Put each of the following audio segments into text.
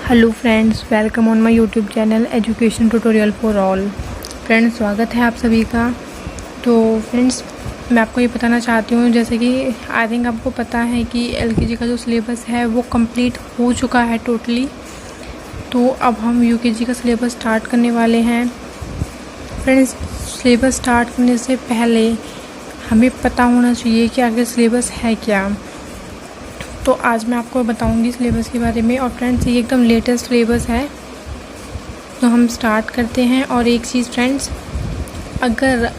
Hello friends, welcome on my YouTube channel education tutorial for all. Friends, स्वागत है आप सभी का। तो फ्रेंड्स, मैं आपको ये बताना चाहती हूँ, जैसे कि आई थिंक आपको पता है कि एलकेजी का जो सिलेबस है वो कंप्लीट हो चुका है टोटली। तो अब हम यूकेजी का सिलेबस स्टार्ट करने वाले हैं। फ्रेंड्स, सिलेबस स्टार्ट करने से पहले हमें पता होना चाहिए कि आगे सिलेबस है क्या। तो आज मैं आपको बताऊंगी सिलेबस के बारे में। और फ्रेंड्स, ये एकदम लेटेस्ट सिलेबस है, तो हम स्टार्ट करते हैं। और एक चीज़ फ्रेंड्स, अगर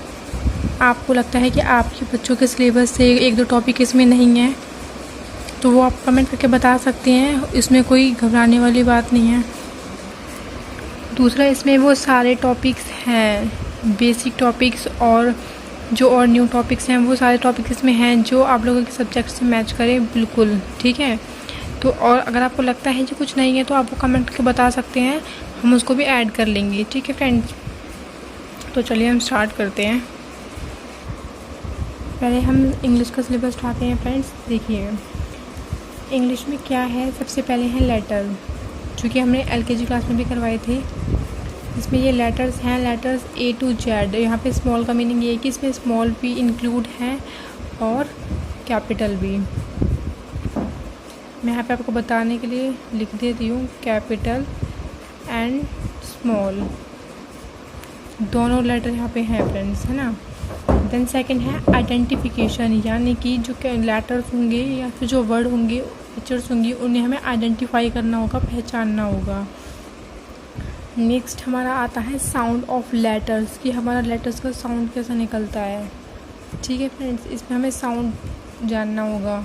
आपको लगता है कि आपके बच्चों के सिलेबस से एक दो टॉपिक इसमें नहीं है, तो वो आप कमेंट करके बता सकते हैं। इसमें कोई घबराने वाली बात नहीं है। दूसरा, इसमें वो सारे टॉपिक्स हैं, बेसिक टॉपिक्स और जो और न्यू टॉपिक्स हैं, वो सारे टॉपिक्स इसमें हैं जो आप लोगों के सब्जेक्ट से मैच करें बिल्कुल, ठीक है। तो और अगर आपको लगता है कि कुछ नहीं है तो आप वो कमेंट करके बता सकते हैं, हम उसको भी ऐड कर लेंगे, ठीक है फ्रेंड्स। तो चलिए हम स्टार्ट करते हैं। पहले हम इंग्लिश का सिलेबस उठाते हैं फ्रेंड्स। देखिए, इंग्लिश में क्या है, सबसे पहले है लेटर, जो कि हमने एलकेजी क्लास में भी करवाए थे। इसमें ये लेटर्स हैं, लेटर्स A to Z। यहाँ पे स्मॉल का मीनिंग ये है कि इसमें स्मॉल भी इंक्लूड है और कैपिटल भी। मैं यहाँ पे आपको बताने के लिए लिख देती हूँ, कैपिटल एंड स्मॉल दोनों लेटर यहाँ पे हैं फ्रेंड्स, है ना। देन सेकंड है आइडेंटिफिकेशन, यानी कि जो लेटर्स होंगे या फिर जो वर्ड होंगे, पिक्चर्स होंगी, उन्हें हमें आइडेंटिफाई करना होगा, पहचानना होगा। नेक्स्ट हमारा आता है साउंड ऑफ लेटर्स, कि हमारा लेटर्स का साउंड कैसा निकलता है, ठीक है फ्रेंड्स। इसमें हमें साउंड जानना होगा।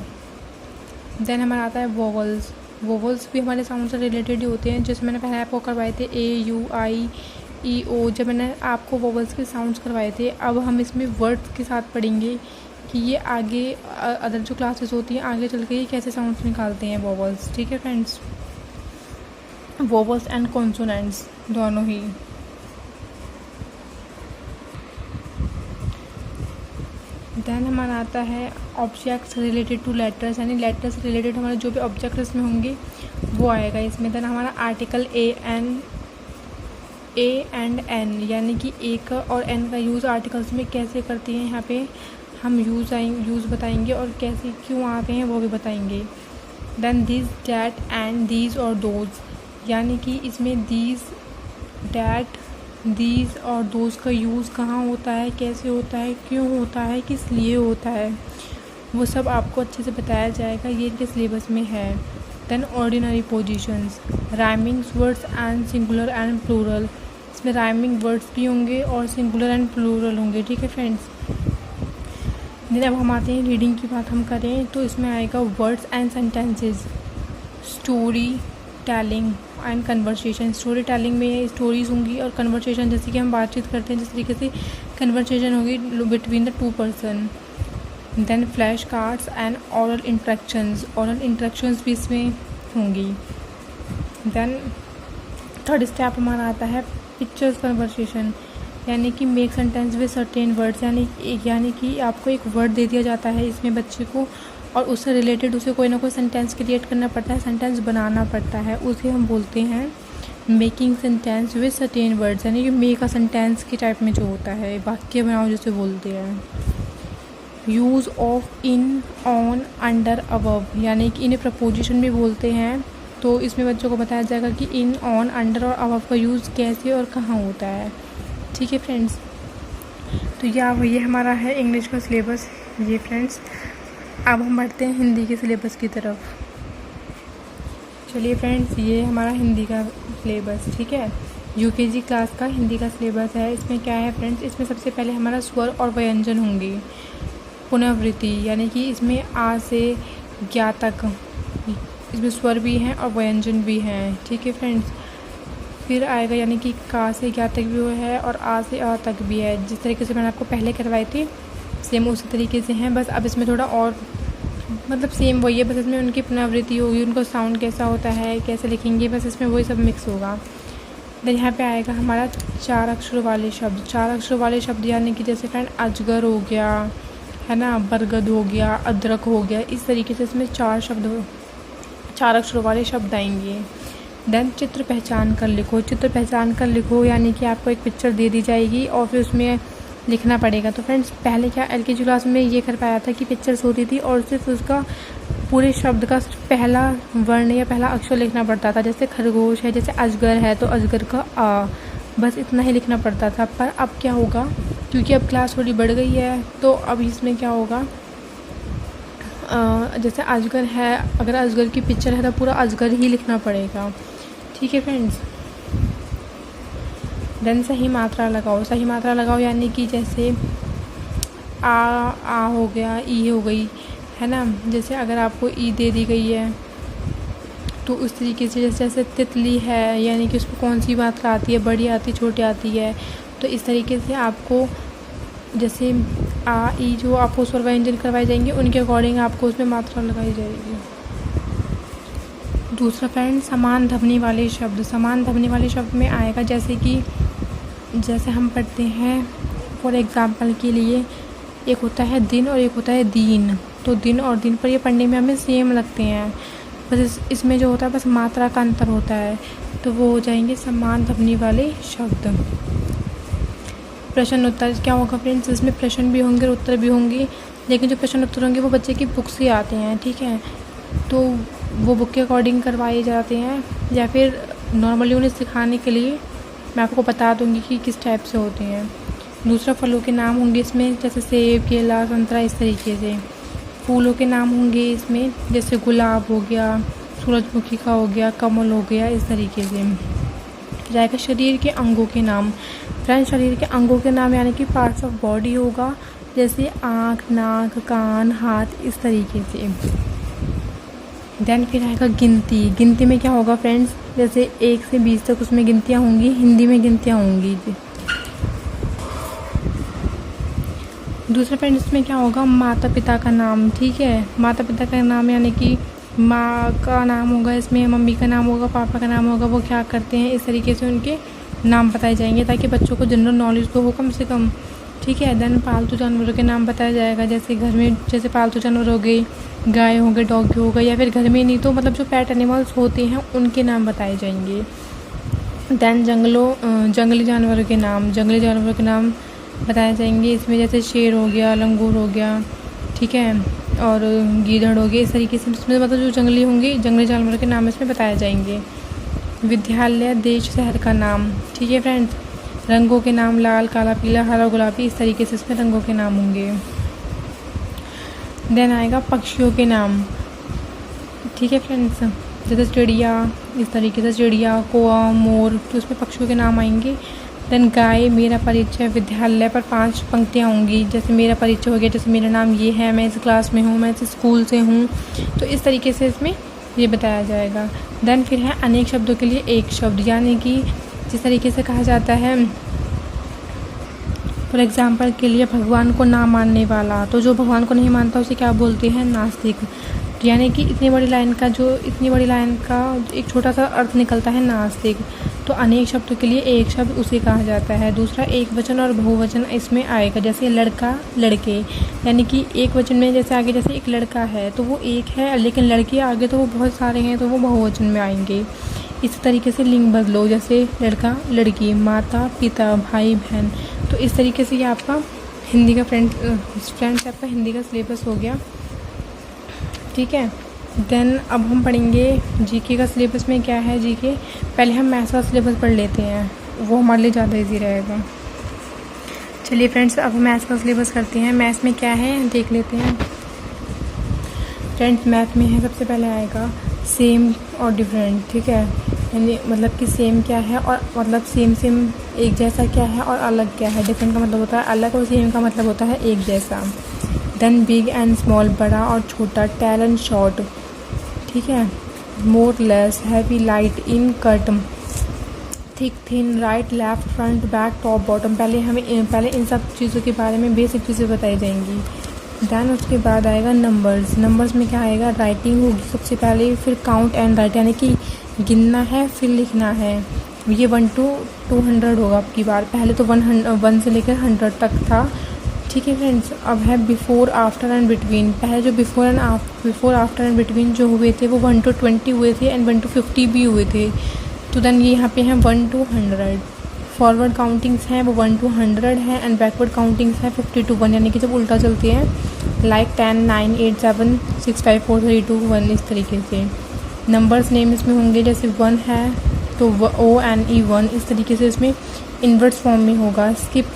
देन हमारा आता है वोवल्स। वोवल्स भी हमारे साउंड से रिलेटेड ही होते हैं, जैसे मैंने पहले आपको करवाए थे A U I E O। जब मैंने आपको वोवल्स के साउंड्स करवाए थे, अब हम इसमें वर्ड्स के साथ पढ़ेंगे कि ये आगे अदर जो क्लासेस होती हैं आगे चल के ये कैसे साउंड्स निकालते हैं वोवल्स, ठीक है फ्रेंड्स। वोवल्स एंड कॉन्सोनेंट्स दोनों ही। देन हमारा आता है ऑब्जेक्ट्स रिलेटेड टू लेटर्स, यानी लेटर्स रिलेटेड हमारे जो भी ऑब्जेक्ट इसमें होंगे वो आएगा इसमें। देन हमारा आर्टिकल A एंड N, यानी कि A का और N का यूज़ आर्टिकल्स में कैसे करते हैं, यहाँ पे हम यूज़ बताएंगे और कैसे क्यों आते हैं वो भी बताएंगे। Then this, that and these और दोज, यानी कि इसमें दीज, डैट, दीज और दोज का यूज़ कहाँ होता है, कैसे होता है, क्यों होता है, किस लिए होता है, वो सब आपको अच्छे से बताया जाएगा, ये इनके सिलेबस में है। Then ordinary positions, rhyming words and singular and plural, इसमें राइमिंग वर्ड्स भी होंगे और सिंगुलर एंड प्लूरल होंगे, ठीक है फ्रेंड्स। देन अब हम आते हैं रीडिंग की बात हम करें तो इसमें आएगा words and sentences, story telling and conversation. Story telling में स्टोरीज होंगी और कन्वर्सेशन जैसे कि हम बातचीत करते हैं, जिस तरीके से कन्वर्सेशन होगी between the two person. Then flash cards and aural interactions भी इसमें होंगी। देन थर्ड स्टेप हमारा आता है पिक्चर्स कन्वर्सेशन, यानी कि make sentence with certain words, यानी कि आपको एक वर्ड दे दिया जाता है इसमें बच्चे को, और उससे रिलेटेड उसे कोई ना कोई सेंटेंस क्रिएट करना पड़ता है, सेंटेंस बनाना पड़ता है, उसे हम बोलते हैं making sentence with certain words, यानी कि मेक अ सेंटेंस के टाइप में जो होता है, वाक्य बनाओ जिसे बोलते हैं। Use of in, on, under, above, यानी कि इन्हें प्रपोजिशन भी बोलते हैं। तो इसमें बच्चों को बताया जाएगा कि इन, ऑन, अंडर और अबव का यूज़ कैसे और कहाँ होता है, ठीक है फ्रेंड्स। तो ये हमारा है इंग्लिश का सिलेबस, ये फ्रेंड्स। अब हम बढ़ते हैं हिंदी के सिलेबस की तरफ। चलिए फ्रेंड्स, ये हमारा हिंदी का सिलेबस, ठीक है, यूकेजी क्लास का हिंदी का सिलेबस है। इसमें क्या है फ्रेंड्स, इसमें सबसे पहले हमारा स्वर और व्यंजन होंगे। पुनरावृत्ति, यानी कि इसमें आ से ज्ञा तक इसमें स्वर भी हैं और व्यंजन भी हैं, ठीक है फ्रेंड्स। फिर आएगा, यानी कि का से ज्ञा तक भी है और आ से अ तक भी है। जिस तरीके से मैंने आपको पहले करवाए थे सेम उसी तरीके से हैं, बस अब इसमें थोड़ा और मतलब सेम वही है, बस इसमें उनकी पुनरावृत्ति होगी, उनको साउंड कैसा होता है, कैसे लिखेंगे, बस इसमें वही सब मिक्स होगा। देन यहाँ पे आएगा हमारा 4 अक्षर वाले शब्द। 4 अक्षर वाले शब्द यानी कि जैसे फ्रेंड अजगर हो गया, है ना, बरगद हो गया, अदरक हो गया, इस तरीके से इसमें 4 अक्षरों वाले शब्द आएंगे। देन चित्र पहचान कर लिखो। चित्र पहचान कर लिखो यानी कि आपको एक पिक्चर दे दी जाएगी और फिर उसमें लिखना पड़ेगा। तो फ्रेंड्स पहले क्या एलकेजी क्लास में ये कर पाया था कि पिक्चर्स होती थी और सिर्फ उसका पूरे शब्द का पहला वर्ण या पहला अक्षर लिखना पड़ता था। जैसे खरगोश है, जैसे अजगर है तो अजगर का आ, बस इतना ही लिखना पड़ता था। पर अब क्या होगा, क्योंकि अब क्लास थोड़ी बढ़ गई है तो अब इसमें क्या होगा, जैसे अजगर है, अगर अजगर की पिक्चर है तो पूरा अजगर ही लिखना पड़ेगा। ठीक है फ्रेंड्स। देन सही मात्रा लगाओ। सही मात्रा लगाओ यानी कि जैसे आ हो गया, ई हो गई, है ना। जैसे अगर आपको ई दे दी गई है तो उस तरीके से जैसे तितली है यानी कि उसमें कौन सी मात्रा आती है, बड़ी आती है, छोटी आती है, तो इस तरीके से आपको जैसे आ ई जो आपको स्वर व्यंजन करवाए जाएंगे उनके अकॉर्डिंग आपको उसमें मात्रा लगाई जाएगी। दूसरा फ्रेंड समान ध्वनि वाले शब्द। समान ध्वनि वाले शब्द में आएगा जैसे कि जैसे हम पढ़ते हैं फॉर एग्ज़ाम्पल के लिए, एक होता है दिन और एक होता है दीन। तो दिन और दिन पर ये पढ़ने में हमें सेम लगते हैं, बस इसमें जो होता है बस मात्रा का अंतर होता है। तो वो हो जाएंगे समान ध्वनि वाले शब्द। प्रश्न उत्तर क्या होगा फ्रेंड्स, इसमें प्रश्न भी होंगे और उत्तर भी होंगे, लेकिन जो प्रश्न उत्तर होंगे वो बच्चे की बुक से आते हैं। ठीक है, तो वो बुक के अकॉर्डिंग करवाए जाते हैं या फिर नॉर्मली उन्हें सिखाने के लिए मैं आपको बता दूंगी कि किस टाइप से होते हैं। दूसरा फलों के नाम होंगे इसमें, जैसे सेब, केला, संतरा, इस तरीके से। फूलों के नाम होंगे इसमें, जैसे गुलाब हो गया, सूरजमुखी का हो गया, कमल हो गया, इस तरीके से। फिर आएगा शरीर के अंगों के नाम। फ्रेंड्स शरीर के अंगों के नाम यानी कि पार्ट्स ऑफ बॉडी होगा, जैसे आँख, नाक, कान, हाथ, इस तरीके से। देन फिर आएगा गिनती। गिनती में क्या होगा फ्रेंड्स, जैसे 1 से 20 तक उसमें गिनतियाँ होंगी, हिंदी में गिनतियाँ होंगी। दूसरा फ्रेंड्स इसमें क्या होगा, माता पिता का नाम। ठीक है, माता पिता का नाम यानी कि माँ का नाम होगा इसमें, मम्मी का नाम होगा, पापा का नाम होगा, वो क्या करते हैं, इस तरीके से उनके नाम बताए जाएंगे ताकि बच्चों को जनरल नॉलेज तो हो कम से कम। ठीक है, देन पालतू जानवरों के नाम बताया जाएगा, जैसे घर में जैसे पालतू जानवर हो गए, गाय हो गए, डॉगी हो गए, या फिर घर में नहीं तो मतलब जो पेट एनिमल्स होते हैं उनके नाम बताए जाएंगे। देन जंगली जानवरों के नाम। जंगली जानवरों के नाम बताए जाएंगे इसमें, जैसे शेर हो गया, लंगूर हो गया, ठीक है, और गीदड़ हो गए, इस तरीके से इसमें मतलब जो जंगली होंगे, जंगली जानवरों के नाम इसमें बताए जाएंगे। विद्यालय, देश, शहर का नाम। ठीक है फ्रेंड्स, रंगों के नाम लाल, काला, पीला, हरा, गुलाबी, इस तरीके से इसमें रंगों के नाम होंगे। देन आएगा पक्षियों के नाम। ठीक है फ्रेंड्स, जैसे चिड़िया, इस तरीके से चिड़िया, कौआ, मोर, तो उसमें पक्षियों के नाम आएंगे। देन गाय, मेरा परिचय, विद्यालय पर 5 पंक्तियाँ होंगी, जैसे मेरा परिचय हो गया, जैसे मेरा नाम ये है, मैं इस क्लास में हूँ, मैं इस स्कूल से हूँ, तो इस तरीके से इसमें ये बताया जाएगा। देन फिर है अनेक शब्दों के लिए एक शब्द, यानी कि जिस तरीके से कहा जाता है फॉर एग्ज़ाम्पल के लिए भगवान को ना मानने वाला, तो जो भगवान को नहीं मानता उसे क्या बोलते हैं, नास्तिक। यानी कि इतनी बड़ी लाइन का एक छोटा सा अर्थ निकलता है नास्तिक। तो अनेक शब्दों के लिए एक शब्द उसे कहा जाता है। दूसरा एक वचन और बहुवचन इसमें आएगा, जैसे लड़का, लड़के, यानी कि एक वचन में जैसे आगे जैसे एक लड़का है तो वो एक है, लेकिन लड़के आगे तो वो बहुत सारे हैं तो वो बहुवचन में आएंगे। इस तरीके से लिंग बदलो, जैसे लड़का, लड़की, माता, पिता, भाई, बहन। तो इस तरीके से ये आपका हिंदी का फ्रेंड्स आपका हिंदी का सिलेबस हो गया। ठीक है, देन अब हम पढ़ेंगे जीके का सिलेबस में क्या है। जीके पहले हम मैथ्स का सिलेबस पढ़ लेते हैं, वो हमारे लिए ज़्यादा इजी रहेगा। चलिए फ्रेंड्स, अब हम मैथ्स का सिलेबस करते हैं। मैथ्स में क्या है देख लेते हैं। फ्रेंड्स मैथ में है, सबसे पहले आएगा सेम और डिफरेंट। ठीक है, यानी मतलब कि सेम क्या है और मतलब सेम एक जैसा क्या है और अलग क्या है। डिफरेंट का मतलब होता है अलग और सेम का मतलब होता है एक जैसा। देन बिग एंड स्मॉल, बड़ा और छोटा, टैल एंड शॉर्ट। ठीक है, more less, heavy light, in cut, thick thin, right left, front back, top bottom. पहले इन सब चीज़ों के बारे में बेसिक चीज़ें बताई जाएंगी। देन उसके बाद आएगा नंबर्स। नंबर्स में क्या आएगा, राइटिंग होगी सबसे पहले, फिर काउंट एंड राइट, यानी कि गिनना है फिर लिखना है। ये 1 to 200 होगा आपकी बार, पहले तो 1 से लेकर 100 तक था। ठीक है फ्रेंड्स, अब है बिफ़ोर आफ्टर एंड बिटवीन। पहले जो बिफ़ोर आफ्टर एंड बिटवीन जो हुए थे वो 1 to 20 हुए थे एंड 1 to 50 भी हुए थे। तो देन ये यहाँ पे हैं 1 to 100। फॉरवर्ड काउंटिंग्स हैं वो 1 to 100 है एंड बैकवर्ड काउंटिंग्स हैं 50 to 1, यानी कि जब उल्टा चलते हैं लाइक 10 9 8 7 6 5 4 3 2 1 इस तरीके से। नंबर्स नेम इसमें होंगे, जैसे 1 है तो ONE1 इस तरीके से इसमें इन्वर्स फॉर्म में होगा। स्किप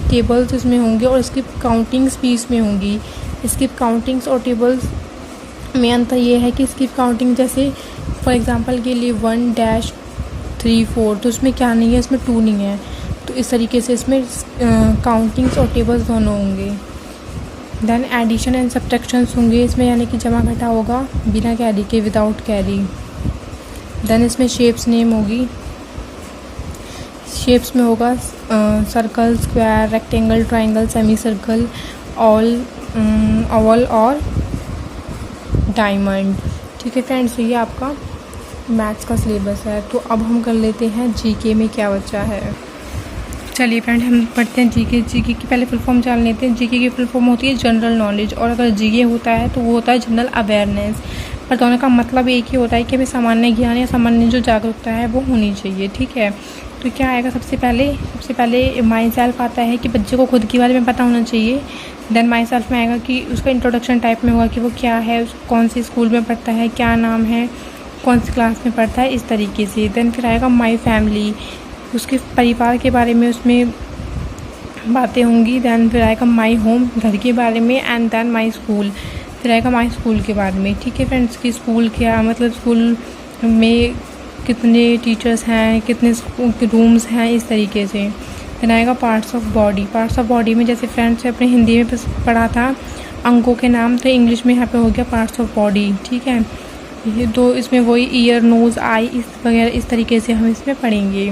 टेबल्स इसमें होंगे और स्किप काउंटिंग्स भी इसमें होंगी। स्किप काउंटिंग्स और टेबल्स में अंतर ये है कि स्किप काउंटिंग जैसे फॉर एग्जांपल के लिए 1-3-4 तो इसमें क्या नहीं है, इसमें 2 नहीं है। तो इस तरीके से इसमें काउंटिंग्स और टेबल्स दोनों होंगे। देन एडिशन एंड सब्ट्रैक्शंस होंगे इसमें, यानी कि जमा घटा होगा बिना कैरी के, विदाउट कैरी। देन इसमें शेप्स नेम होगी, शेप्स में होगा circle, square, rectangle, triangle, semi circle, Oval और डायमंड। ठीक है फ्रेंड्स, ये आपका मैथ्स का सिलेबस है। तो अब हम कर लेते हैं जीके में क्या बचा है। चलिए फ्रेंड, हम पढ़ते हैं जीके की पहले फुल फॉर्म जान लेते हैं। जीके की फुल फॉर्म होती है जनरल नॉलेज, और अगर जीके होता है तो वो होता है जनरल अवेयरनेस। पर दोनों का मतलब एक ही होता है कि हमें सामान्य ज्ञान या सामान्य जो जागरूकता है वो होनी चाहिए। ठीक है, तो क्या आएगा, सबसे पहले माई सेल्फ आता है कि बच्चे को खुद के बारे में पता होना चाहिए। देन माई सेल्फ में आएगा कि उसका इंट्रोडक्शन टाइप में होगा कि वो क्या है, कौन सी स्कूल में पढ़ता है, क्या नाम है, कौन सी क्लास में पढ़ता है, इस तरीके से। देन फिर आएगा माई फैमिली, उसके परिवार के बारे में उसमें बातें होंगी। देन फिर आएगा माई होम, घर के बारे में। एंड देन माई स्कूल, फिर आएगा माई स्कूल के बारे में। ठीक है फ्रेंड्स, की स्कूल क्या मतलब, स्कूल में कितने टीचर्स हैं, कितने रूम्स हैं, इस तरीके से। फिर आएगा parts of body. Parts of body में जैसे फ्रेंड्स अपने हिंदी में पढ़ा था अंगों के नाम, तो इंग्लिश में यहाँ पे हो गया पार्ट्स ऑफ बॉडी। ठीक है, ये दो इसमें वही ईयर, नोज़, आई इस वगैरह इस तरीके से हम इसमें पढ़ेंगे।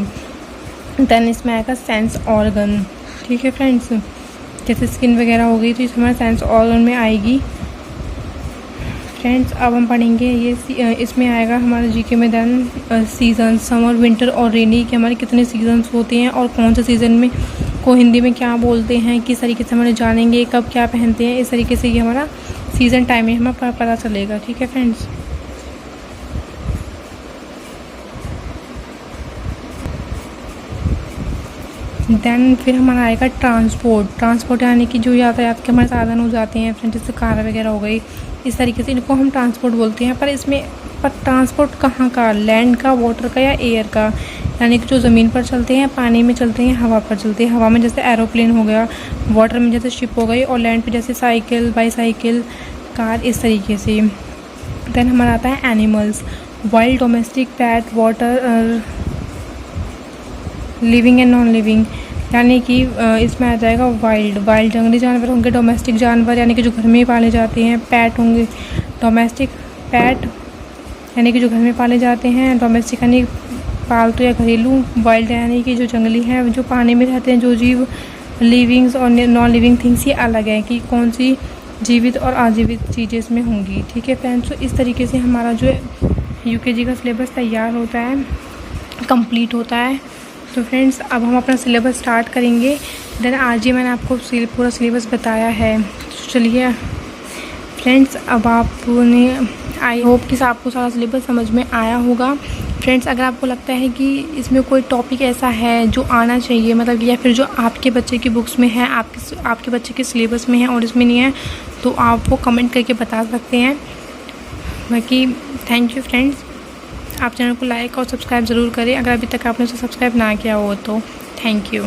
देन इसमें आएगा सेंस ऑर्गन। ठीक है फ्रेंड्स, जैसे स्किन वगैरह हो गई तो इस हमारे सेंस ऑर्गन में आएगी। फ्रेंड्स, अब हम पढ़ेंगे ये इसमें आएगा हमारे जीके में देन सीज़न, समर, विंटर और रेनी के हमारे कितने सीजन्स होते हैं और कौन से सीज़न में को हिंदी में क्या बोलते हैं, किस तरीके से हमारे जानेंगे, कब क्या पहनते हैं, इस तरीके से ये हमारा सीज़न टाइम में हमें पता चलेगा। ठीक है फ्रेंड्स, देन फिर हमारा आएगा ट्रांसपोर्ट यानी कि जो यातायात के हमारे साधन हो जाते हैं फ्रेंड्स, जैसे कार वगैरह हो गई, इस तरीके से इनको हम ट्रांसपोर्ट बोलते हैं। पर ट्रांसपोर्ट कहाँ का, लैंड का, वाटर का या एयर का, यानी कि जो ज़मीन पर चलते हैं, पानी में चलते हैं, हवा पर चलते हैं। हवा में जैसे एरोप्लेन हो गया, वाटर में जैसे शिप हो गई, और लैंड पर जैसे साइकिल, बाईसाइकिल, कार, इस तरीके से। देन हमारा आता है animals, wild, domestic, PAT, water, living and non living, यानी कि इसमें आ जाएगा वाइल्ड जंगली जानवर होंगे, डोमेस्टिक जानवर यानी कि जो घर में पाले जाते हैं, पैट होंगे, डोमेस्टिक पैट यानी कि जो घर में पाले जाते हैं, डोमेस्टिक यानी पालतू या घरेलू, वाइल्ड यानी कि जो जंगली हैं, जो पानी में रहते हैं जो जीव, लिविंग्स और नॉन लिविंग थिंग्स ये अलग है कि कौन सी जीवित और अजीवित चीज़ें इसमें होंगी। ठीक है फ्रेंड्स, तो इस तरीके से हमारा जो यूकेजी का सिलेबस तैयार होता है, कंप्लीट होता है। तो फ्रेंड्स, अब हम अपना सिलेबस स्टार्ट करेंगे। देन आज ही मैंने आपको पूरा सिलेबस बताया है। तो चलिए फ्रेंड्स, अब आपने आई होप कि आपको सारा सिलेबस समझ में आया होगा। फ्रेंड्स, अगर आपको लगता है कि इसमें कोई टॉपिक ऐसा है जो आना चाहिए, मतलब या फिर जो आपके बच्चे की बुक्स में है, आपके बच्चे के सिलेबस में है और इसमें नहीं है, तो आप वो कमेंट करके बता सकते हैं। बाकी थैंक यू फ्रेंड्स, आप चैनल को लाइक और सब्सक्राइब ज़रूर करें अगर अभी तक आपने उसे सब्सक्राइब ना किया हो तो। Thank you.